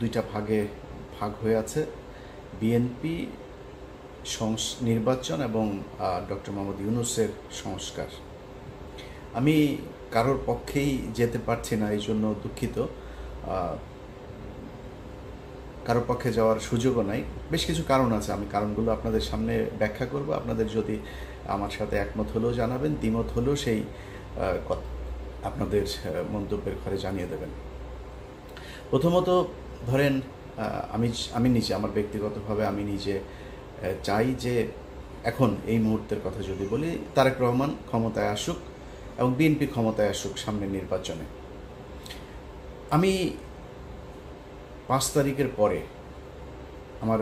দুইটা ভাগ হয়ে আছে, বিএনপি নির্বাচন এবং ডক্টর মোহাম্মদ ইউনূসের সংস্কার। আমি কারোর পক্ষেই যেতে পারছি না, এই জন্য দুঃখিত। কারোর পক্ষে যাওয়ার সুযোগও নাই। বেশ কিছু কারণ আছে, আমি কারণগুলো আপনাদের সামনে ব্যাখ্যা করব। আপনাদের যদি আমার সাথে একমত হলেও জানাবেন, দ্বিমত হলেও সেই আপনাদের মন্তব্যের ঘরে জানিয়ে দেবেন। প্রথমত ধরেন, আমি নিজে আমার ব্যক্তিগতভাবে আমি নিজে চাই যে এখন এই মুহূর্তের কথা যদি বলি, তারেক রহমান ক্ষমতায় আসুক এবং বিএনপি ক্ষমতায় আসুক সামনের নির্বাচনে। আমি 5 তারিখের পরে আমার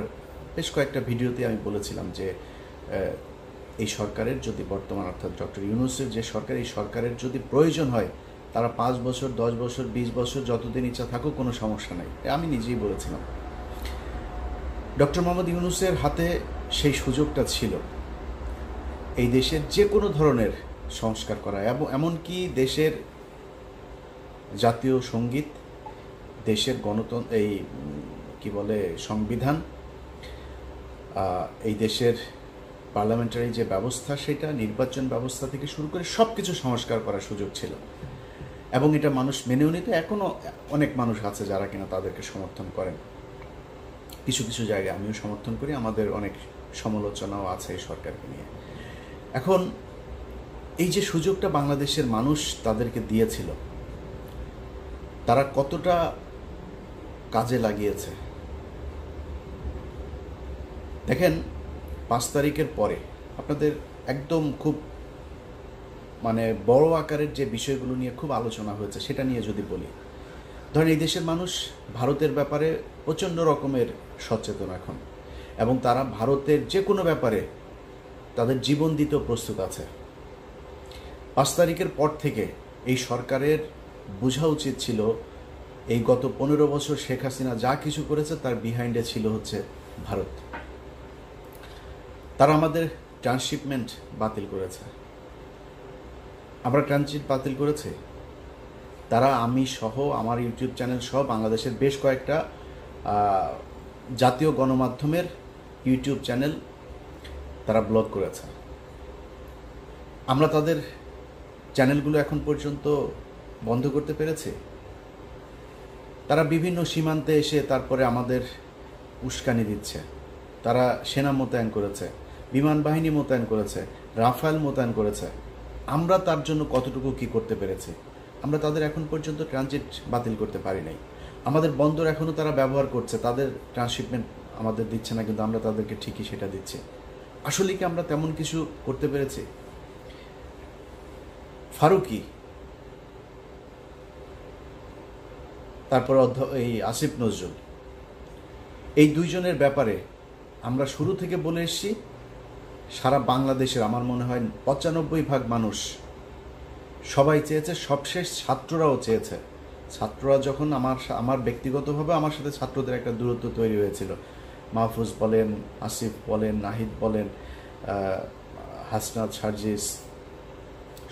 বেশ কয়েকটা ভিডিওতে আমি বলেছিলাম যে এই সরকারের যদি বর্তমান অর্থাৎ ডক্টর ইউনূসের যে সরকার, এই সরকারের যদি প্রয়োজন হয় তারা 5 বছর 10 বছর 20 বছর যতদিন ইচ্ছা থাকুক, কোনো সমস্যা নাই। আমি নিজেই বলেছিলাম। ডক্টর মোহাম্মদ ইউনূসের হাতে সেই সুযোগটা ছিল এই দেশের যে কোনো ধরনের সংস্কার করা, এবং এমনকি দেশের জাতীয় সঙ্গীত, দেশের গণতন্ত্র, এই কি বলে সংবিধান, এই দেশের পার্লামেন্টারি যে ব্যবস্থা, সেটা নির্বাচন ব্যবস্থা থেকে শুরু করে সব কিছু সংস্কার করার সুযোগ ছিল, এবং এটা মানুষ মেনেও নিত। এখনও অনেক মানুষ আছে যারা কিনা তাদেরকে সমর্থন করেন। কিছু কিছু জায়গায় আমিও সমর্থন করি, আমাদের অনেক সমালোচনাও আছে এই সরকারকে নিয়ে। এখন এই যে সুযোগটা বাংলাদেশের মানুষ তাদেরকে দিয়েছিল, তারা কতটা কাজে লাগিয়েছে দেখেন। 5 তারিখের পরে আপনাদের একদম খুব বড় আকারের যে বিষয়গুলো নিয়ে খুব আলোচনা হয়েছে সেটা নিয়ে যদি বলি, ধরেন এই দেশের মানুষ ভারতের ব্যাপারে প্রচণ্ড রকমের সচেতন এখন, এবং তারা ভারতের যে কোনো ব্যাপারে তাদের জীবন দিতেও প্রস্তুত আছে। 5 তারিখের পর থেকে এই সরকারের বোঝা উচিত ছিল এই গত 15 বছর শেখ হাসিনা যা কিছু করেছে তার বিহাইন্ডে ছিল হচ্ছে ভারত। তারা আমাদের ট্রান্সশিপমেন্ট বাতিল করেছে, আমরা ট্রানজিট বাতিল করেছি। তারা আমি সহ, আমার ইউটিউব চ্যানেল সহ বাংলাদেশের বেশ কয়েকটা জাতীয় গণমাধ্যমের ইউটিউব চ্যানেল তারা ব্লক করেছে। আমরা তাদের চ্যানেলগুলো এখন পর্যন্ত বন্ধ করতে পেরেছি। তারা বিভিন্ন সীমান্তে এসে তারপরে আমাদের উস্কানি দিচ্ছে। তারা সেনা মোতায়েন করেছে, বিমান বাহিনী মোতায়েন করেছে, রাফায়েল মোতায়েন করেছে। আমরা তার জন্য কতটুকু কি করতে পেরেছি? আমরা তাদের এখন পর্যন্ত ট্রানজিট বাতিল করতে পারি নাই। আমাদের বন্দর এখনও তারা ব্যবহার করছে, তাদের ট্রান্সশিপমেন্ট আমাদের দিচ্ছে না, কিন্তু আমরা তাদেরকে ঠিকই সেটা দিচ্ছি। আসলে কি আমরা তেমন কিছু করতে পেরেছি? ফারুকি, তারপর এই আসিফ নজরুল, এই দুইজনের ব্যাপারে আমরা শুরু থেকে বলে এসেছি। সারা বাংলাদেশের আমার মনে হয় 95% মানুষ সবাই চেয়েছে, সবশেষ ছাত্ররাও চেয়েছে। ছাত্ররা যখন আমার ব্যক্তিগতভাবে আমার সাথে ছাত্রদের একটা দূরত্ব তৈরি হয়েছিল, মাহফুজ বলেন, আসিফ বলেন, নাহিদ বলেন, হাসনাত, সার্জিস,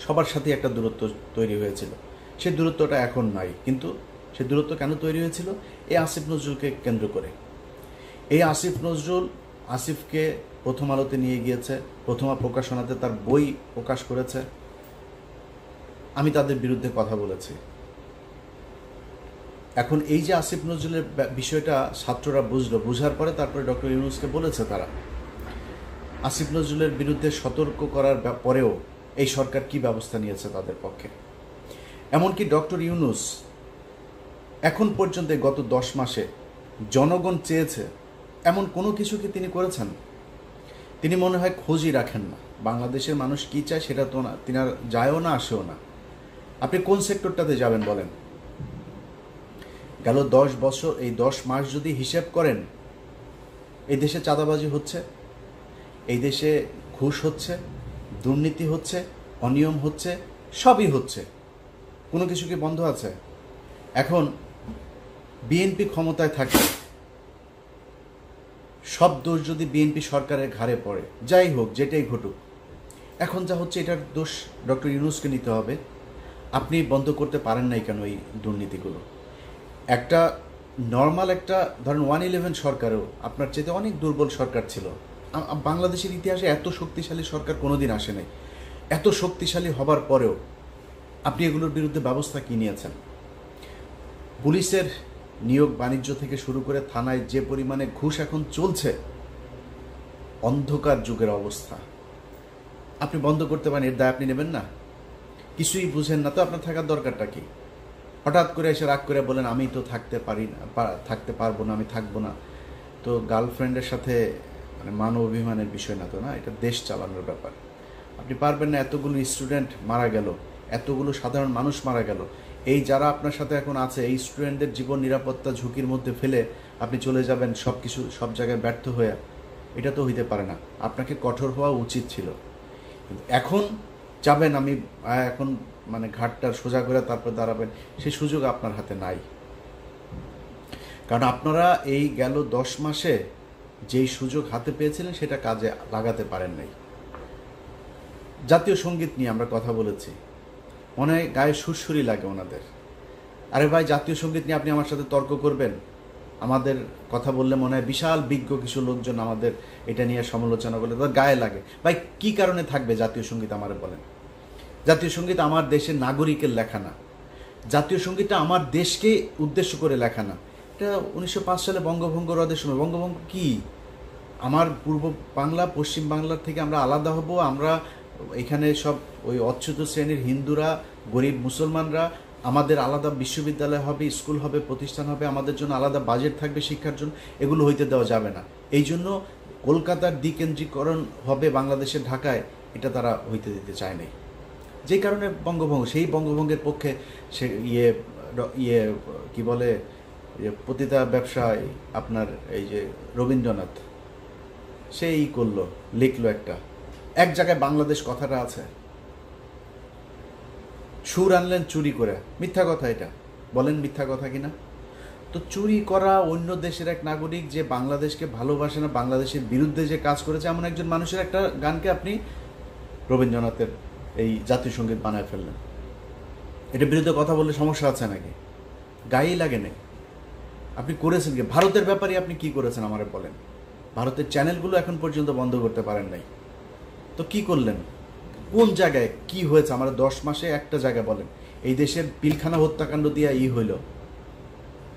সবার সাথে একটা দূরত্ব তৈরি হয়েছিল। সেই দূরত্বটা এখন নাই, কিন্তু সেই দূরত্ব কেন তৈরি হয়েছিল? এই আসিফ নজরুলকে কেন্দ্র করে। এই আসিফ নজরুল আসিফকে প্রথম আলোতে নিয়ে গিয়েছে, প্রথমা প্রকাশনাতে তার বই প্রকাশ করেছে। আমি তাদের বিরুদ্ধে কথা বলেছি। এখন এই যে আসিফ নজরুলের বিষয়টা ছাত্ররা বুঝলো, বুঝার পরে তারপরে ডক্টর ইউনূসকে বলেছে তারা। আসিফ নজরুলের বিরুদ্ধে সতর্ক করার পরেও এই সরকার কি ব্যবস্থা নিয়েছে তাদের পক্ষে? এমনকি ডক্টর ইউনূস এখন পর্যন্ত গত 10 মাসে জনগণ চেয়েছে এমন কোনো কিছু কি তিনি করেছেন? তিনি মনে হয় খোঁজই রাখেন না। বাংলাদেশের মানুষ কি চায় সেটা তো না, তিনি আর যায়ও না, আসেও না। আপনি কোন সেক্টরটাতে যাবেন বলেন? গেল 10 বছর, এই 10 মাস যদি হিসেব করেন, এই দেশে চাঁদাবাজি হচ্ছে, এই দেশে ঘুষ হচ্ছে, দুর্নীতি হচ্ছে, অনিয়ম হচ্ছে, সবই হচ্ছে। কোনো কিছু কি বন্ধ আছে? এখন বিএনপি ক্ষমতায় থাকে, সব দোষ যদি বিএনপি সরকারের ঘাড়ে পড়ে, যাই হোক, যেটাই ঘটুক, এখন যা হচ্ছে এটার দোষ ডক্টর ইউনূসকে নিতে হবে। আপনি বন্ধ করতে পারেন নাই কেন এই দুর্নীতিগুলো? একটা নর্মাল একটা ধরেন 111 সরকারও আপনার চেয়ে অনেক দুর্বল সরকার ছিল। বাংলাদেশের ইতিহাসে এত শক্তিশালী সরকার কোনোদিন আসে নাই। এত শক্তিশালী হবার পরেও আপনি এগুলোর বিরুদ্ধে ব্যবস্থা কী নিয়েছেন? পুলিশের নিয়োগ বাণিজ্য থেকে শুরু করে থানায় যে পরিমাণে ঘুষ এখন চলছে, অন্ধকার যুগের অবস্থা। আপনি বন্ধ করতে পারেন, এর দায় আপনি নেবেন না? কিছুই বুঝেন না তো আপনার থাকার দরকারটা কি? হঠাৎ করে এসে রাগ করে বলেন আমি তো থাকতে পারি না, থাকতে পারবো না, আমি থাকবো না। তো গার্লফ্রেন্ডের সাথে মানে মানব অভিমানের বিষয় না তো, না, এটা দেশ চালানোর ব্যাপার। আপনি পারবেন না। এতগুলো স্টুডেন্ট মারা গেল, এতগুলো সাধারণ মানুষ মারা গেল, এই যারা আপনার সাথে এখন আছে এই স্টুডেন্টদের জীবন নিরাপত্তা ঝুঁকির মধ্যে ফেলে আপনি চলে যাবেন সব কিছু সব জায়গায় ব্যর্থ হয়ে। এটা তো হইতে পারে না। আপনাকে কঠোর হওয়া উচিত ছিল। কিন্তু এখন যাবেন আমি এখন মানে ঘাটটা সোজা করে তারপর দাঁড়াবেন, সেই সুযোগ আপনার হাতে নাই। কারণ আপনারা এই গেল 10 মাসে যেই সুযোগ হাতে পেয়েছিলেন সেটা কাজে লাগাতে পারেন নাই। জাতীয় সঙ্গীত নিয়ে আমরা কথা বলেছি, মনে হয় গায়ে সুরসুরি লাগে ওনাদের। আরে ভাই, জাতীয় সঙ্গীত নিয়ে আপনি আমার সাথে তর্ক করবেন? আমাদের কথা বললে মনে হয় বিশাল বিজ্ঞ কিছু লোকজন আমাদের এটা নিয়ে সমালোচনা করলে তাদের গায়ে লাগে। ভাই, কি কারণে থাকবে জাতীয় সঙ্গীত আমারে বলেন? জাতীয় সঙ্গীত আমার দেশের নাগরিকের লেখা না। জাতীয় সঙ্গীতটা আমার দেশকে উদ্দেশ্য করে লেখা না। এটা 1905 সালে বঙ্গভঙ্গ রদের সময়। বঙ্গভঙ্গ কি? আমার পূর্ব বাংলা পশ্চিম বাংলার থেকে আমরা আলাদা হব, আমরা এখানে সব ওই অচ্যুত শ্রেণীর হিন্দুরা, গরিব মুসলমানরা, আমাদের আলাদা বিশ্ববিদ্যালয় হবে, স্কুল হবে, প্রতিষ্ঠান হবে, আমাদের জন্য আলাদা বাজেট থাকবে শিক্ষার জন্য, এগুলো হইতে দেওয়া যাবে না। এই জন্য কলকাতার দ্বিকেন্দ্রীকরণ হবে বাংলাদেশের ঢাকায়, এটা তারা হইতে দিতে চায় নাই। যে কারণে বঙ্গভঙ্গ, সেই বঙ্গভঙ্গের পক্ষে সে কি বলে পতিতা ব্যবসায় আপনার এই যে রবীন্দ্রনাথ সেই করলো, লিখলো এক জায়গায় বাংলাদেশ কথাটা আছে, সুর আনলেন চুরি করে। মিথ্যা কথা, এটা বলেন মিথ্যা কথা কিনা? তো চুরি করা অন্য দেশের এক নাগরিক যে বাংলাদেশকে ভালোবাসে না, বাংলাদেশের বিরুদ্ধে যে কাজ করেছে এমন একজন মানুষের একটা গানকে আপনি রবীন্দ্রনাথের এই জাতীয় সঙ্গীত বানায় ফেললেন। এটার বিরুদ্ধে কথা বললে সমস্যা আছে নাকি? গায়েই লাগে নেই। আপনি করেছেন কি? ভারতের ব্যাপারে আপনি কি করেছেন আমারে বলেন? ভারতের চ্যানেলগুলো এখন পর্যন্ত বন্ধ করতে পারেন নাই। তো কি করলেন? কোন জায়গায় কি হয়েছে আমার 10 মাসে একটা জায়গা বলেন। এই দেশের পিলখানা হত্যাকাণ্ড দিয়ে হইল।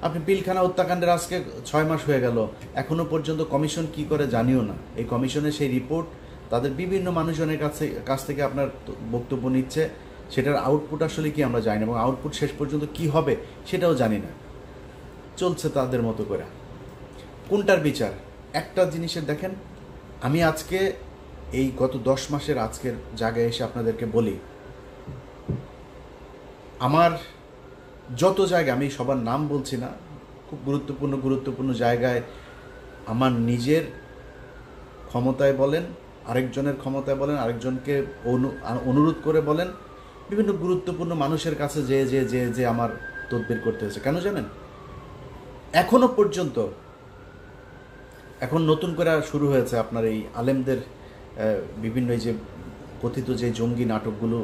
আপনি পিলখানা হত্যাকাণ্ডের আজকে 6 মাস হয়ে গেল, এখনো পর্যন্ত কমিশন কি করে জানিও না। এই কমিশনের সেই রিপোর্ট তাদের বিভিন্ন মানুষজনের কাছ থেকে আপনার বক্তব্য নিচ্ছে, সেটার আউটপুট আসলে কি আমরা জানি না, এবং আউটপুট শেষ পর্যন্ত কি হবে সেটাও জানি না। চলছে তাদের মতো করে। কোনটার বিচার? একটা জিনিসের দেখেন, আমি আজকে এই গত 10 মাসের আজকের জায়গায় এসে আপনাদেরকে বলি, আমার যত জায়গায়, আমি সবার নাম বলছি না, খুব গুরুত্বপূর্ণ জায়গায় আমার নিজের ক্ষমতায় বলেন, আরেকজনের ক্ষমতায় বলেন, আরেকজনকে অনুরোধ করে বলেন, বিভিন্ন গুরুত্বপূর্ণ মানুষের কাছে যে আমার তদবির করতে হয়েছে। কেন জানেন? এখনো পর্যন্ত, এখন নতুন করে শুরু হয়েছে আপনার এই আলেমদের বিভিন্ন এই যে কথিত যে জঙ্গি নাটকগুলো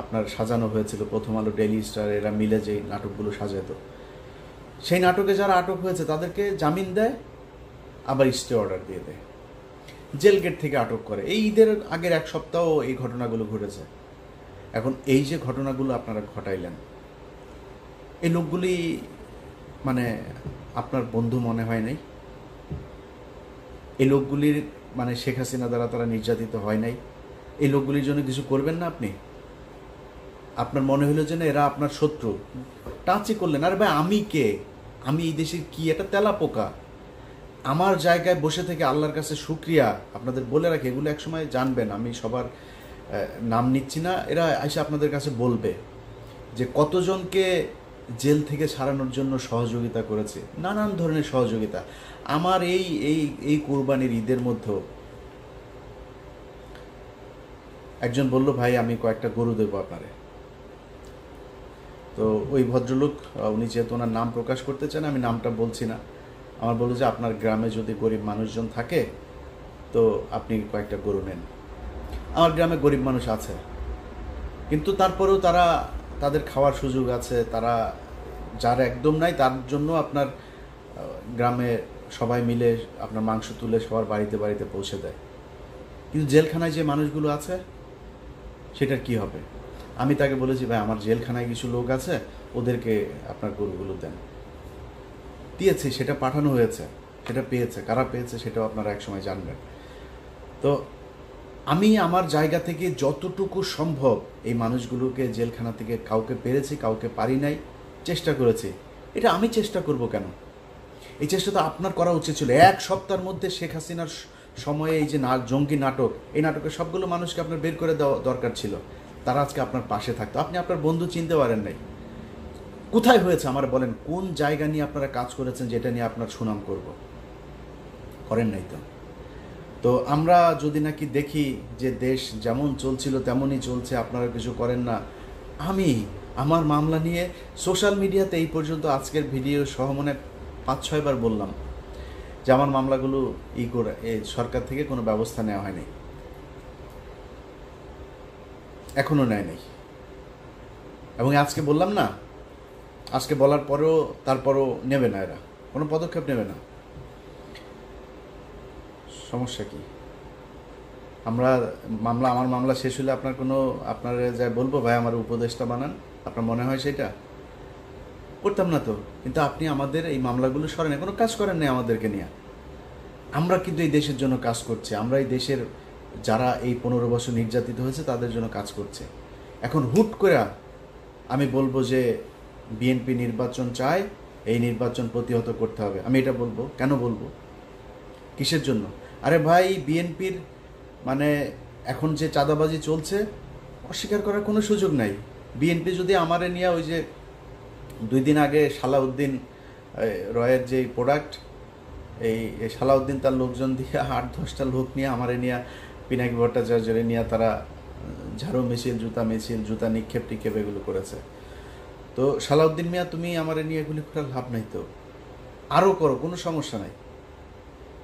আপনার সাজানো হয়েছিল, প্রথম আলো, ডেইলি স্টার, এরা মিলে যে নাটকগুলো সাজাতো, সেই নাটকে যারা আটক হয়েছে তাদেরকে জামিন দেয়, আবার স্টে অর্ডার দিয়ে দেয়, জেল গেট থেকে আটক করে। এই ঈদের আগের 1 সপ্তাহ এই ঘটনাগুলো ঘটেছে। এখন এই যে ঘটনাগুলো আপনারা ঘটাইলেন, এই লোকগুলি মানে আপনার বন্ধু মনে হয় নাই? এই লোকগুলির মানে শেখ হাসিনা দ্বারা তারা নির্যাতিত হয় নাই? এই লোকগুলির জন্য কিছু করবেন না আপনি? আপনার মনে হলো যে না এরা আপনার শত্রু, টাচই করলেন। আরে ভাই, আমি কে? আমি এই দেশের কি একটা তেলা পোকা? আমার জায়গায় বসে থেকে আল্লাহর কাছে শুকরিয়া আপনাদের বলে রাখি, এগুলো একসময় জানবেন। আমি সবার নাম নিচ্ছি না, এরা এসে আপনাদের কাছে বলবে যে কতজনকে জেল থেকে ছাড়ানোর জন্য সহযোগিতা করেছে, নানান ধরনের সহযোগিতা। আমার এই কোরবানির ঈদের মধ্যে একজন বলল, ভাই আমি কয়েকটা গরু দেবো আপনারে। তো ওই ভদ্রলোক, উনি যেহেতু ওনার নাম প্রকাশ করতে চান, আমি নামটা বলছি না, আমার বললো যে আপনার গ্রামে যদি গরিব মানুষজন থাকে তো আপনি কয়েকটা গরু নেন। আমার গ্রামে গরিব মানুষ আছে, কিন্তু তারপরেও তাদের খাওয়ার সুযোগ আছে। তারা যার একদম নাই তার জন্য আপনার গ্রামে সবাই মিলে আপনার মাংস তুলে সবার বাড়িতে বাড়িতে পৌঁছে দেয়। কিন্তু জেলখানায় যে মানুষগুলো আছে সেটার কি হবে? আমি তাকে বলেছি, ভাই আমার জেলখানায় কিছু লোক আছে, ওদেরকে আপনার গরুগুলো দেন। দিয়েছি, সেটা পাঠানো হয়েছে, সেটা পেয়েছে। কারা পেয়েছে সেটাও আপনারা একসময় জানবেন। তো আমি আমার জায়গা থেকে যতটুকু সম্ভব এই মানুষগুলোকে জেলখানা থেকে, কাউকে পেরেছি কাউকে পারি নাই, চেষ্টা করেছি। এটা আমি চেষ্টা করব কেন? এই চেষ্টা তো আপনার করা উচিত ছিল। এক সপ্তাহের মধ্যে শেখ হাসিনার সময়ে এই যে জঙ্গি নাটক, এই নাটকের সবগুলো মানুষকে আপনার বের করে দেওয়া দরকার ছিল। তারা আজকে আপনার পাশে থাকতো। আপনি আপনার বন্ধু চিনতে পারেন নাই। কোথায় হয়েছে আমার বলেন? কোন জায়গা নিয়ে আপনারা কাজ করেছেন যেটা নিয়ে আপনার সুনাম করব? করেন নাই তো। তো আমরা যদি নাকি দেখি যে দেশ যেমন চলছিল তেমনই চলছে, আপনারা কিছু করেন না। আমি আমার মামলা নিয়ে সোশ্যাল মিডিয়াতে এই পর্যন্ত আজকের ভিডিও সহ মনে 5-6 বার বললাম যে আমার মামলাগুলো করে সরকার থেকে কোনো ব্যবস্থা নেওয়া হয়নি, এখনও নেয় নাই। এবং আজকে বললাম না, আজকে বলার পরেও তারপরও নেবে না, এরা কোনো পদক্ষেপ নেবে না। সমস্যা কি? আমার মামলা শেষ হলে আপনার যা বলবো, ভাই আমার উপদেশটা বানান, আপনার মনে হয় সেটা করতাম না তো। কিন্তু আপনি আমাদের এই মামলাগুলো সরেন, কোনো কাজ করেন নাই আমাদেরকে নিয়ে। আমরা কিন্তু এই দেশের জন্য কাজ করছি। আমরা এই দেশের যারা এই 15 বছর নির্যাতিত হয়েছে তাদের জন্য কাজ করছে। এখন হুট করে আমি বলবো যে বিএনপি নির্বাচন চায়, এই নির্বাচন প্রতিহত করতে হবে, আমি এটা বলবো? কেন বলবো? কিসের জন্য? আরে ভাই, বিএনপির মানে এখন যে চাঁদাবাজি চলছে, অস্বীকার করার কোনো সুযোগ নাই। বিএনপি যদি আমারে নিয়ে ওই যে 2 দিন আগে সালাউদ্দিন রয়ের যে প্রোডাক্ট, এই সালাউদ্দিন তার লোকজন দিয়ে 8-10টা লোক নিয়ে আমারে নিয়ে, পিনাকি ভট্টাচার্যরে নিয়ে তারা ঝাড়ু মিছিল, জুতা নিক্ষেপ টিক্ষেপ এগুলো করেছে। তো সালাউদ্দিন মিয়া, তুমি আমারে নিয়ে এগুলি করার লাভ নাই তো, আরও করো, কোনো সমস্যা নাই।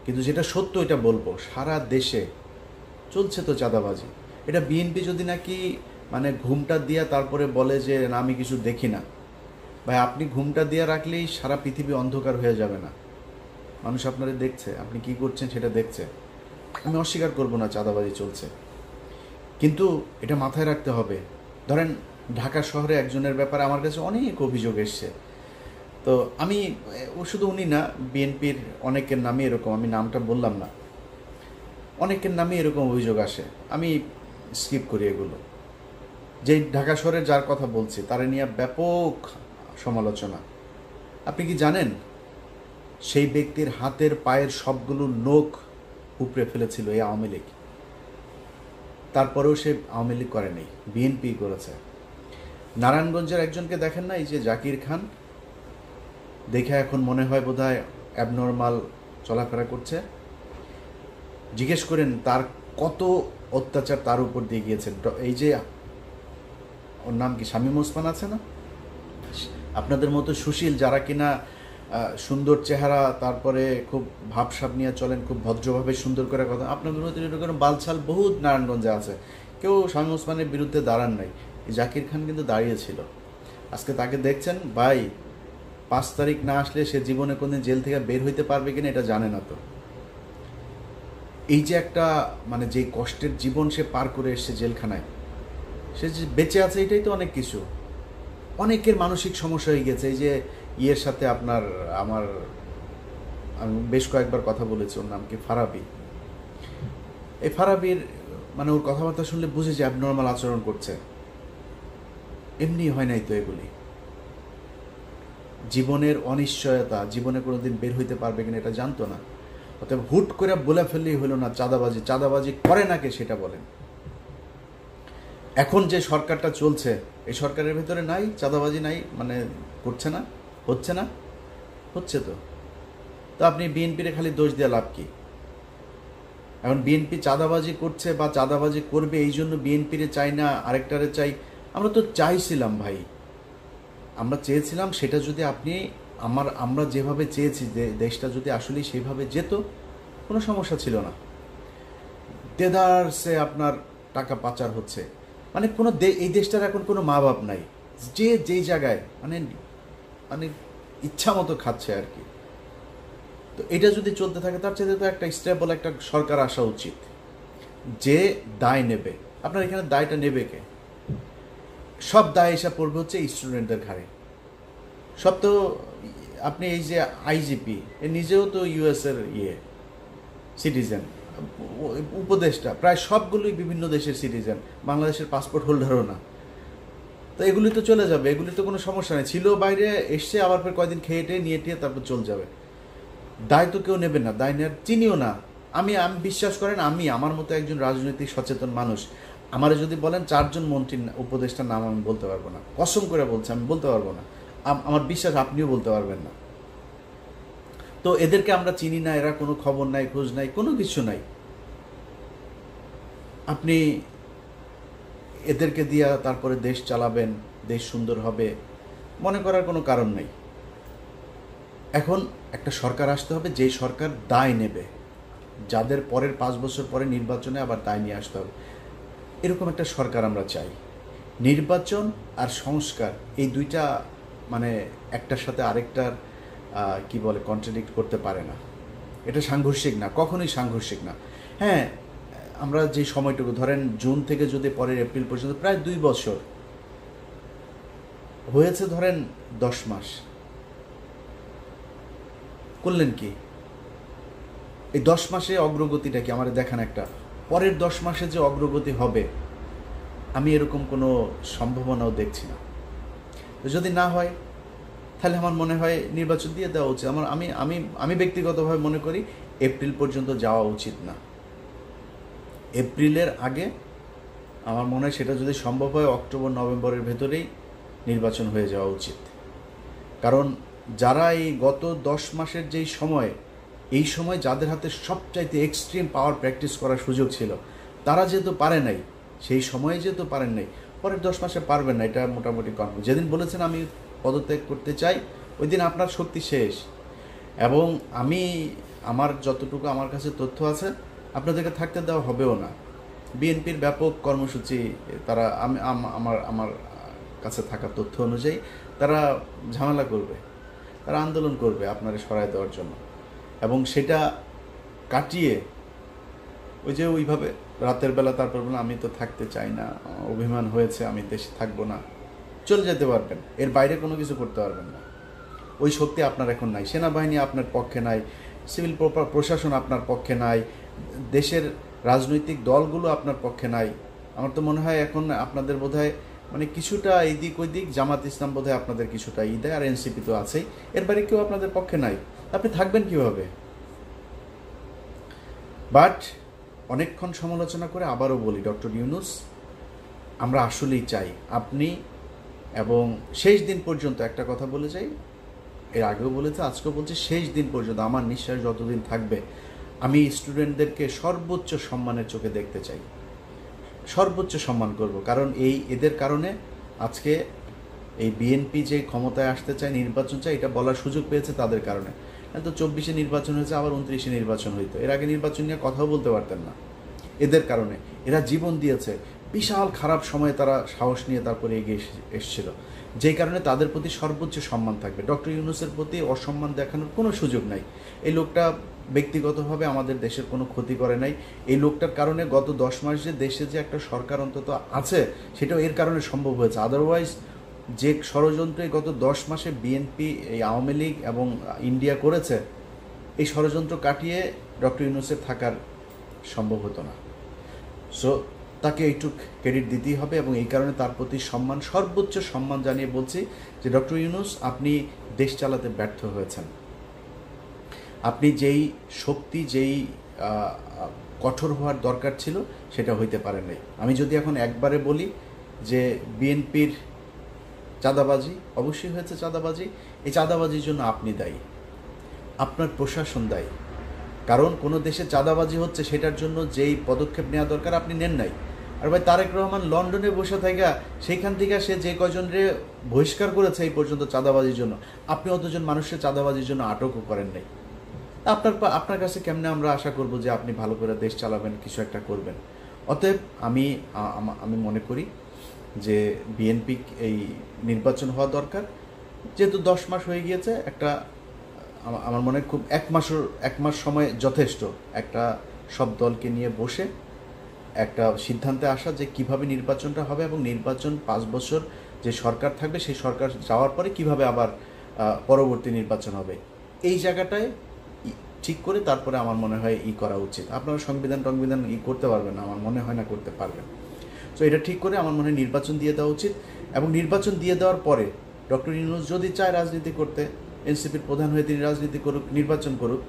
কিন্তু যেটা সত্য এটা বলবো, সারা দেশে চলছে তো চাঁদাবাজি। এটা বিএনপি যদি নাকি মানে ঘুমটা দিয়া তারপরে বলে যে না আমি কিছু দেখি না, ভাই আপনি ঘুমটা দিয়ে রাখলেই সারা পৃথিবী অন্ধকার হয়ে যাবে না? মানুষ আপনারা দেখছে, আপনি কি করছেন সেটা দেখছে। আমি অস্বীকার করব না চাঁদাবাজি চলছে, কিন্তু এটা মাথায় রাখতে হবে। ধরেন ঢাকা শহরে একজনের ব্যাপারে আমার কাছে অনেক অভিযোগ এসছে। তো আমি শুধু উনি না, বিএনপির অনেকের নামে এরকম, আমি নামটা বললাম না, অনেকের নামে এরকম অভিযোগ আসে। আমি স্কিপ করি এগুলো। যে ঢাকা শহরের যার কথা বলছি তারা নিয়ে ব্যাপক সমালোচনা। আপনি কি জানেন সেই ব্যক্তির হাতের পায়ের সবগুলো নখ উপড়ে ফেলেছিল এই আওয়ামী লীগ? তারপরেও সে আওয়ামী লীগ করেনি, বিএনপি করেছে। নারায়ণগঞ্জের একজনকে দেখেন না, এই যে জাকির খান, দেখে এখন মনে হয় বোধহয় অ্যাবনর্মাল চলাফেরা করছে। জিজ্ঞেস করেন তার কত অত্যাচার তার উপর দিয়ে গিয়েছে। এই যে ওর নাম কি, শামীম ওসমান আছে না, আপনাদের মতো সুশীল যারা কিনা সুন্দর চেহারা, তারপরে খুব ভাবসাব নিয়ে চলেন, খুব ভদ্রভাবে সুন্দর করে কথা, আপনাদের মতো এরকম বালছাল বহুত নারায়ণগঞ্জে আছে, কেউ শামীম ওসমানের বিরুদ্ধে দাঁড়ান নাই। জাকির খান কিন্তু দাঁড়িয়েছিল। আজকে তাকে দেখছেন, ভাই 5 তারিখ না আসলে সে জীবনে কোনদিন জেল থেকে বের হইতে পারবে কিনা এটা জানে না। তো এই যে একটা মানে যে কষ্টের জীবন সে পার করে এসছে জেলখানায়, সে যে বেঁচে আছে এটাই তো অনেক কিছু। অনেকের মানসিক সমস্যা হয়ে গেছে। এই যে ইয়ের সাথে আমি বেশ কয়েকবার কথা বলেছি, ওর নাম কি, ফারাবি। এই ফারাবির মানে ওর কথাবার্তা শুনলে বুঝে যে অ্যাবনর্মাল আচরণ করছে। এমনি হয় নাই তো এগুলি। জীবনের অনিশ্চয়তা, জীবনে কোনোদিন বের হইতে পারবে কিনা এটা জানতো না। অতএব হুট করে বলে ফেললেই হলো না চাঁদাবাজি করে না কে সেটা বলেন। এখন যে সরকারটা চলছে এই সরকারের ভেতরে নাই চাঁদাবাজি, নাই মানে করছে না, হচ্ছে না, হচ্ছে তো। তো আপনি বিএনপির খালি দোষ দিয়ে লাভ কি? এখন বিএনপি চাঁদাবাজি করছে বা চাঁদাবাজি করবে এই জন্য বিএনপিরে চাই না আরেকটারে চাই? আমরা তো চাইছিলাম ভাই, আমরা চেয়েছিলাম সেটা যদি আপনি আমরা যেভাবে চেয়েছি যে দেশটা যদি আসলে সেইভাবে যেত, কোনো সমস্যা ছিল না। দেদারসে আপনার টাকা পাচার হচ্ছে, মানে কোনো এই দেশটার এখন কোনো মা বাপ নাই, যে যেই জায়গায় মানে ইচ্ছা মতো খাচ্ছে আর কি। তো এটা যদি চলতে থাকে তার চাইতে তো একটা স্টেবল একটা সরকার আসা উচিত যে দায় নেবে। আপনার এখানে দায়টা নেবে কে? সব দায় এসে পড়বে হচ্ছে স্টুডেন্টদের ঘাড়ে। সব তো আপনি এই যে আইজিপি এ নিজেও তো ইউএসের সিটিজেন, উপদেষ্টা প্রায় সবগুলোই বিভিন্ন দেশের সিটিজেন, বাংলাদেশের পাসপোর্ট হোল্ডারও না। তো এগুলি তো চলে যাবে, এগুলি তো কোনো সমস্যা নেই, ছিল বাইরে এসছে আবার ফের কয়দিন খেয়ে টেয়ে নিয়ে টিয়ে তারপর চলে যাবে। দায় তো কেউ নেবে না, দায় নেওয়ার চিনিও না। আমি বিশ্বাস করেন, আমি আমার মতো একজন রাজনৈতিক সচেতন মানুষ, আমার যদি বলেন 4 জন মন্ত্রীর উপদেষ্টার নাম আমি বলতে পারবো না, কসম করে বলছি আমি বলতে পারবো না। আমার বিশ্বাস আপনিও বলতে পারবেন না। তো এদেরকে আমরা চিনি না, এরা কোনো খবর নাই, খোঁজ নাই, কোনো কিছু নাই। আপনি এদেরকে দিয়া তারপরে দেশ চালাবেন, দেশ সুন্দর হবে মনে করার কোনো কারণ নেই। এখন একটা সরকার আসতে হবে, যেই সরকার দায় নেবে, যাদের পরের 5 বছর পরে নির্বাচনে আবার দায় নিয়ে আসতে হবে, এরকম একটা সরকার আমরা চাই। নির্বাচন আর সংস্কার এই দুইটা মানে একটার সাথে আরেকটার কি বলে কন্ট্রাডিক্ট করতে পারে না। এটা সাংঘর্ষিক না, কখনোই সাংঘর্ষিক না। হ্যাঁ, আমরা যে সময়টুকু ধরেন জুন থেকে যদি পরের এপ্রিল পর্যন্ত প্রায় 2 বছর হয়েছে, ধরেন 10 মাস করলেন কি? এই 10 মাসে অগ্রগতিটা কি আমার দেখান একটা। পরের 10 মাসে যে অগ্রগতি হবে আমি এরকম কোনো সম্ভাবনাও দেখছি না। তো যদি না হয় তাহলে আমার মনে হয় নির্বাচন দিয়ে দেওয়া উচিত। আমি ব্যক্তিগতভাবে মনে করি এপ্রিল পর্যন্ত যাওয়া উচিত না। এপ্রিলের আগে আমার মনে হয় সেটা যদি সম্ভব হয় অক্টোবর নভেম্বরের ভেতরেই নির্বাচন হয়ে যাওয়া উচিত। কারণ যারা এই গত 10 মাসের যেই সময়, এই সময় যাদের হাতে সবচাইতে এক্সট্রিম পাওয়ার প্র্যাকটিস করার সুযোগ ছিল, তারা যেহেতু পারে নাই, সেই সময়ে যেহেতু পারেন নাই, পরের 10 মাসে পারবেন না, এটা মোটামুটি কনফার্ম। যেদিন বলেছেন আমি পদত্যাগ করতে চাই, ওই দিন আপনার শক্তি শেষ। এবং আমার যতটুকু আমার কাছে তথ্য আছে আপনাদেরকে থাকতে দেওয়া হবেও না। বিএনপির ব্যাপক কর্মসূচি, তারা আমার কাছে থাকা তথ্য অনুযায়ী তারা ঝামেলা করবে, তারা আন্দোলন করবে আপনারা সরায় দেওয়ার জন্য। এবং সেটা কাটিয়ে ওই যে ওইভাবে রাতের বেলা তারপর বললাম আমি তো থাকতে চাই না, অভিমান হয়েছে, আমি দেশে থাকবো না, চলে যেতে পারবেন, এর বাইরে কোনো কিছু করতে পারবেন না। ওই শক্তি আপনার এখন নাই, সেনাবাহিনী আপনার পক্ষে নাই, সিভিল প্রশাসন আপনার পক্ষে নাই, দেশের রাজনৈতিক দলগুলো আপনার পক্ষে নাই। আমার তো মনে হয় এখন আপনাদের বোধহয় মানে কিছুটা এইদিক ওই দিক, জামাত ইসলাম বোধহয় আপনাদের কিছুটা দেয়, আর এনসিপি তো আছেই, এর বাইরে কেউ আপনাদের পক্ষে নাই। আপনি থাকবেন কিভাবে? বাট অনেকক্ষণ সমালোচনা করে আবারও বলি, ডক্টর ইউনূস, আমরা আসলেই চাই আপনি, এবং শেষ দিন পর্যন্ত একটা কথা বলে যাই, এর আগেও বলেছে আজকেও বলছি, শেষ দিন পর্যন্ত আমার নিঃশ্বাস যতদিন থাকবে আমি স্টুডেন্টদেরকে সর্বোচ্চ সম্মানের চোখে দেখতে চাই, সর্বোচ্চ সম্মান করব। কারণ এদের কারণে আজকে এই বিএনপি যে ক্ষমতায় আসতে চায়, নির্বাচন চায়, এটা বলার সুযোগ পেয়েছে তাদের কারণে। তো 24-এ নির্বাচন হয়েছে, আবার 29-এ নির্বাচন হইতো, এর আগে নির্বাচন নিয়ে কথাও বলতে পারতেন না। এদের কারণে এরা জীবন দিয়েছে, বিশাল খারাপ সময়ে তারা সাহস নিয়ে তারপরে এগিয়ে এসেছিল, যেই কারণে তাদের প্রতি সর্বোচ্চ সম্মান থাকবে। ডক্টর ইউনূসের প্রতি অসম্মান দেখানোর কোনো সুযোগ নাই। এই লোকটা ব্যক্তিগতভাবে আমাদের দেশের কোনো ক্ষতি করে নাই। এই লোকটার কারণে গত 10 মাস যে দেশে যে একটা সরকার অন্তত আছে, সেটাও এর কারণে সম্ভব হয়েছে। আদারওয়াইজ যে ষড়যন্ত্রে গত 10 মাসে বিএনপি, এই আওয়ামী লীগ এবং ইন্ডিয়া করেছে, এই ষড়যন্ত্র কাটিয়ে ডক্টর ইউনূসের থাকার সম্ভব হতো না। সো তাকে এইটুক ক্রেডিট দিতেই হবে, এবং এই কারণে তার প্রতি সম্মান, সর্বোচ্চ সম্মান জানিয়ে বলছি যে ডক্টর ইউনূস, আপনি দেশ চালাতে ব্যর্থ হয়েছেন। আপনি যেই শক্তি, যেই কঠোর হওয়ার দরকার ছিল, সেটা হইতে পারেন নাই। আমি যদি এখন একবারে বলি যে বিএনপির চাঁদাবাজি অবশ্যই হয়েছে, চাঁদাবাজি, এই চাঁদাবাজির জন্য আপনি দায়ী, আপনার প্রশাসন দায়ী। কারণ কোনো দেশে চাঁদাবাজি হচ্ছে, সেটার জন্য যেই পদক্ষেপ নেওয়া দরকার আপনি নেন নাই। আর ভাই তারেক রহমান লন্ডনে বসে থাকা, সেইখান থেকে সে যে কজনরে বহিষ্কার করেছে এই পর্যন্ত চাঁদাবাজির জন্য, আপনি অতজন মানুষের চাঁদাবাজির জন্য আটকও করেন নাই। আপনার কাছে কেমনে আমরা আশা করব যে আপনি ভালো করে দেশ চালাবেন, কিছু একটা করবেন? অতএব আমি মনে করি যে বিএনপি এই নির্বাচন হওয়া দরকার। যেহেতু 10 মাস হয়ে গিয়েছে, একটা আমার মনে হয় খুব এক মাস সময় যথেষ্ট একটা সব দলকে নিয়ে বসে একটা সিদ্ধান্তে আসা যে কিভাবে নির্বাচনটা হবে এবং নির্বাচন 5 বছর যে সরকার থাকবে সেই সরকার যাওয়ার পরে কিভাবে আবার পরবর্তী নির্বাচন হবে, এই জায়গাটায় ঠিক করে তারপরে আমার মনে হয় করা উচিত। আপনারা সংবিধান করতে পারবেন না, আমার মনে হয় না করতে পারবেন। তো এটা ঠিক করে আমার মনে হয় নির্বাচন দিয়ে দেওয়া উচিত, এবং নির্বাচন দিয়ে দেওয়ার পরে ডক্টর ইউনূস যদি চায় রাজনীতি করতে, এনসিপির প্রধান হয়ে তিনি রাজনীতি করুক, নির্বাচন করুক,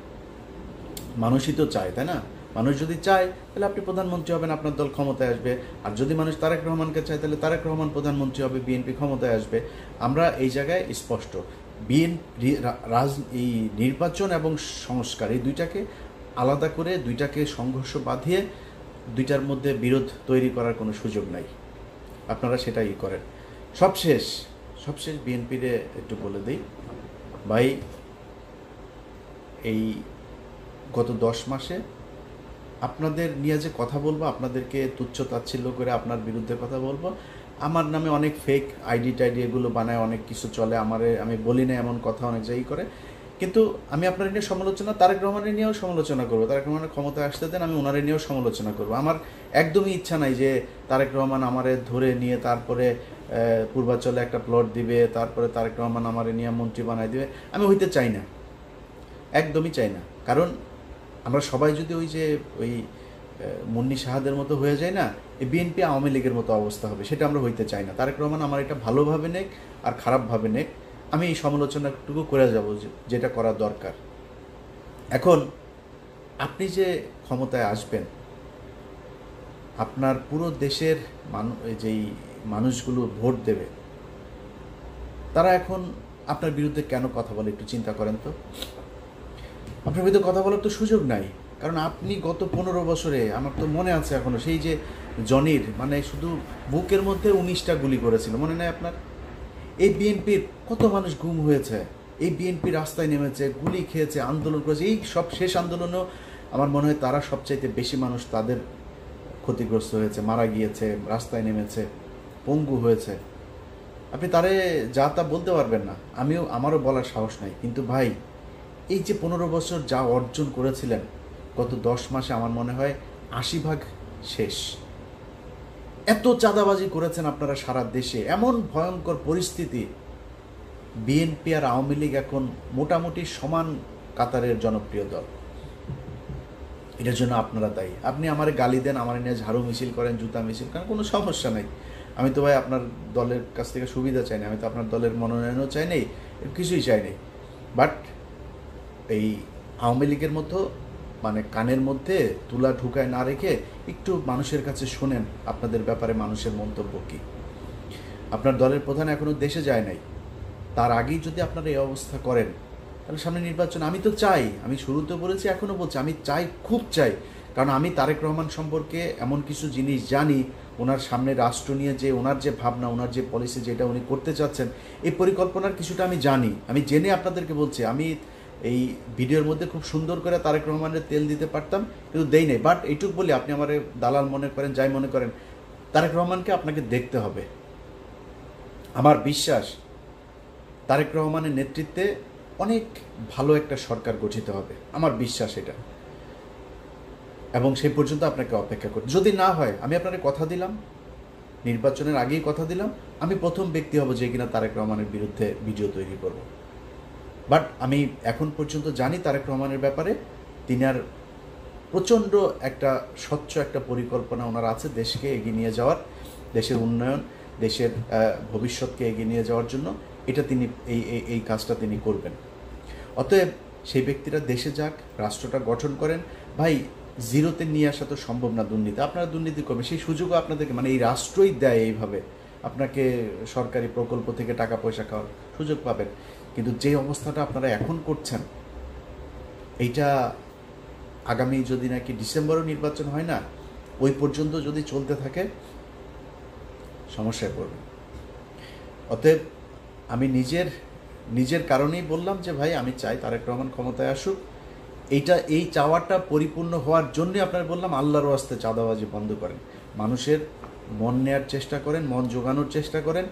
মানুষই তো চায়, তাই না? মানুষ যদি চায় তাহলে আপনি প্রধানমন্ত্রী হবেন, আপনার দল ক্ষমতায় আসবে। আর যদি মানুষ তারেক রহমানকে চায় তাহলে তারেক রহমান প্রধানমন্ত্রী হবে, বিএনপি ক্ষমতায় আসবে। আমরা এই জায়গায় স্পষ্ট, এই নির্বাচন এবং সংস্কার এই দুইটাকে আলাদা করে, দুইটাকে সংঘর্ষ বাঁধিয়ে দুইটার মধ্যে বিরোধ তৈরি করার কোনো সুযোগ নাই। আপনারা সেটাই করেন। সবশেষ বিএনপিরে একটু বলে দিই ভাই, এই গত 10 মাসে আপনাদের নিয়ে যে কথা বলবো, আপনাদেরকে তুচ্ছ তাচ্ছিল্য করে আপনার বিরুদ্ধে কথা বলবো, আমার নামে অনেক ফেক আইডি টাইডি এগুলো বানায়, অনেক কিছু চলে, আমি বলি না এমন কথা অনেক জায়গায় করে। কিন্তু আমি আপনার নিয়ে সমালোচনা, তারেক রহমানের নিয়েও সমালোচনা করবো, তারেক রহমানের ক্ষমতায় আসতে দেন, আমি ওনারে নিয়েও সমালোচনা করবো। আমার একদমই ইচ্ছা নাই যে তারেক রহমান আমারে ধরে নিয়ে তারপরে পূর্বাঞ্চলে একটা প্লট দিবে, তারপরে তারেক রহমান আমারে নিয়ে মন্ত্রী বানায় দিবে। আমি হইতে চাই না, একদমই চাই না। কারণ আমরা সবাই যদি ওই মুন্নি সাহাদের মতো হয়ে যায় না, এই বিএনপি আওয়ামী লীগের মতো অবস্থা হবে, সেটা আমরা হইতে চাই না। তারেক রহমান আমার এটা ভালোভাবে নেক আর খারাপভাবে নেক, আমি এই সমালোচনাটুকু করে যাব যেটা করা দরকার। এখন আপনি যে ক্ষমতায় আসবেন, আপনার পুরো দেশের যেই মানুষগুলো ভোট দেবে, তারা এখন আপনার বিরুদ্ধে কেন কথা বলে একটু চিন্তা করেন তো। আপনার বিরুদ্ধে কথা বলার তো সুযোগ নাই, কারণ আপনি গত 15 বছরে, আমার তো মনে আছে এখনো, সেই যে জনির শুধু বুকের মধ্যে 19টা গুলি করেছিল, মনে নেই আপনার? এই বিএনপির কত মানুষ গুম হয়েছে, এই বিএনপি রাস্তায় নেমেছে, গুলি খেয়েছে, আন্দোলন করেছে, এই সব শেষ আন্দোলনেও আমার মনে হয় তারা সবচাইতে বেশি মানুষ তাদের ক্ষতিগ্রস্ত হয়েছে, মারা গিয়েছে, রাস্তায় নেমেছে, পঙ্গু হয়েছে। আপনি তারে যা তা বলতে পারবেন না, আমারও বলার সাহস নাই। কিন্তু ভাই, এই যে 15 বছর যা অর্জন করেছিলেন, গত 10 মাসে আমার মনে হয় 80% শেষ। এত চাঁদাবাজি করেছেন আপনারা সারা দেশে, এমন ভয়ঙ্কর পরিস্থিতি। বিএনপি আর আওয়ামী লীগ এখন মোটামুটি সমান কাতারের জনপ্রিয় দল। এটার জন্য আপনারা দায়ী। আপনি আমারে গালি দেন, আমার নিয়ে ঝাড়ু মিছিল করেন, জুতা মিছিল করেন, কোনো সমস্যা নাই। আমি তো ভাই আপনার দলের কাছ থেকে সুবিধা চাই না, আমি তো আপনার দলের মনোনয়নও চাই নাই, কিছুই চাই নাই। বাট এই আওয়ামী লীগের মতো কানের মধ্যে তুলা ঢুকায় না রেখে একটু মানুষের কাছে শোনেন আপনাদের ব্যাপারে মানুষের মন্তব্য কী। আপনার দলের প্রধান এখনও দেশে যায় নাই, তার আগেই যদি আপনারা এই অবস্থা করেন, তাহলে সামনে নির্বাচন আমি তো চাই, আমি শুরুতে বলেছি, এখনও বলছি, আমি চাই, খুব চাই। কারণ আমি তারেক রহমান সম্পর্কে এমন কিছু জিনিস জানি, ওনার সামনে রাষ্ট্র নিয়ে যে ওনার যে ভাবনা, ওনার যে পলিসি, যেটা উনি করতে চাচ্ছেন, এই পরিকল্পনার কিছুটা আমি জানি। আমি জেনে আপনাদেরকে বলছি, আমি এই ভিডিওর মধ্যে খুব সুন্দর করে তারেক রহমানের তেল দিতে পারতাম, কিন্তু দেই নাই। বাট এইটুক বলি, আপনি আমার দালাল মনে করেন, যাই মনে করেন, তারেক রহমানকে আপনাকে দেখতে হবে। আমার বিশ্বাস তারেক রহমানের নেতৃত্বে অনেক ভালো একটা সরকার গঠিত হবে, আমার বিশ্বাস এটা। এবং সেই পর্যন্ত আপনাকে অপেক্ষা করতে, যদি না হয়, আমি আপনাকে কথা দিলাম, নির্বাচনের আগেই কথা দিলাম, আমি প্রথম ব্যক্তি হব যে কিনা তারেক রহমানের বিরুদ্ধে ভিডিও তৈরি করব। বাট আমি এখন পর্যন্ত জানি তারেক রহমানের ব্যাপারে, তিনি আর প্রচণ্ড একটা স্বচ্ছ একটা পরিকল্পনা ওনার আছে দেশকে এগিয়ে নিয়ে যাওয়ার, দেশের উন্নয়ন, দেশের ভবিষ্যৎকে এগিয়ে নিয়ে যাওয়ার জন্য। এটা তিনি এই কাজটা তিনি করবেন। অতএব সেই ব্যক্তিরা দেশে যাক, রাষ্ট্রটা গঠন করেন। ভাই, জিরোতে নিয়ে আসা তো সম্ভব না দুর্নীতি, আপনারা দুর্নীতি করবেন, সেই সুযোগও আপনাদেরকে এই রাষ্ট্রই দেয়, এইভাবে আপনাকে সরকারি প্রকল্প থেকে টাকা পয়সা খাওয়ার সুযোগ পাবেন। কিন্তু যে অবস্থাটা আপনারা এখন করছেন, এইটা আগামী যদি নাকি ডিসেম্বরও নির্বাচন হয় না, ওই পর্যন্ত যদি চলতে থাকে, সমস্যায় পড়বে। অতএব আমি নিজের কারণেই বললাম যে ভাই, আমি চাই তারেক রহমান ক্ষমতায় আসুক। এই চাওয়াটা পরিপূর্ণ হওয়ার জন্যই আপনারা বললাম, আল্লাহর ওয়াস্তে চাঁদাবাজি বন্ধ করেন, মানুষের মন নেয়ার চেষ্টা করেন, মন জোগানোর চেষ্টা করেন।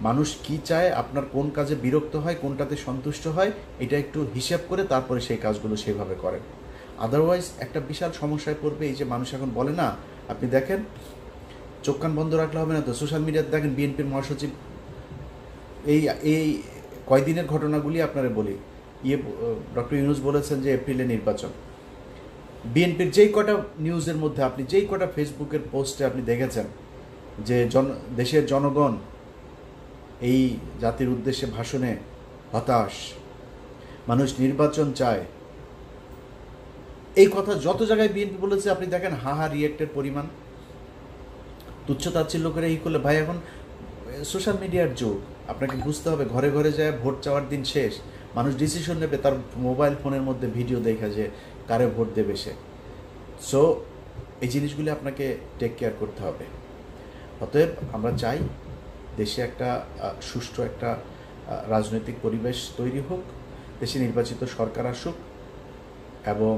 মানুষ কি চায়, আপনার কোন কাজে বিরক্ত হয়, কোনটাতে সন্তুষ্ট হয়, এটা একটু হিসাব করে তারপরে সেই কাজগুলো সেইভাবে করেন। আদারওয়াইজ একটা বিশাল সমস্যায় পড়বে। এই যে মানুষ এখন বলে না, আপনি দেখেন চোখ কান বন্ধ রাখলে হবে না তো, সোশ্যাল মিডিয়াতে দেখেন বিএনপির মহাসচিব, এই এই কয়দিনের ঘটনাগুলি আপনারা বলি, ডক্টর ইউনূস বলেছেন যে এপ্রিলে নির্বাচন। বিএনপির যেই কটা নিউজের মধ্যে আপনি যেই কটা ফেসবুকের পোস্টে আপনি দেখেছেন যে দেশের জনগণ এই জাতির উদ্দেশ্যে ভাষণে হতাশ, মানুষ নির্বাচন চায়, এই কথা যত জায়গায় বিএনপি বলেছে আপনি দেখেন হাহা রিয়েক্টের পরিমাণ। তুচ্ছ তাচ্ছিল্য করে এই করলে ভাই, এখন সোশ্যাল মিডিয়ার যুগ, আপনাকে বুঝতে হবে ঘরে ঘরে যায় ভোট চাওয়ার দিন শেষ, মানুষ ডিসিশন নেবে তার মোবাইল ফোনের মধ্যে ভিডিও দেখা যে কারে ভোট দেবে সে। সো এই জিনিসগুলি আপনাকে টেক কেয়ার করতে হবে। অতএব আমরা চাই দেশে একটা সুষ্ঠু একটা রাজনৈতিক পরিবেশ তৈরি হোক, দেশে নির্বাচিত সরকার আসুক, এবং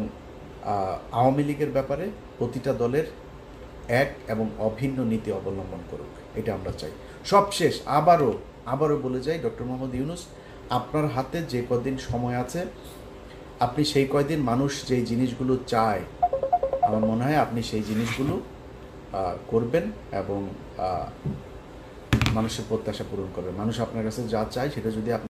আওয়ামী লীগের ব্যাপারে প্রতিটা দলের এক এবং অভিন্ন নীতি অবলম্বন করুক, এটা আমরা চাই। সবশেষ আবারও বলে যাই, ডক্টর মোহাম্মদ ইউনূস, আপনার হাতে যে কদিন সময় আছে, আপনি সেই কয়দিন মানুষ যেই জিনিসগুলো চায়, আমার মনে হয় আপনি সেই জিনিসগুলো করবেন এবং মানুষের প্রত্যাশা পূরণ করবেন। মানুষ আপনার কাছে যা চায় সেটা যদি আপনি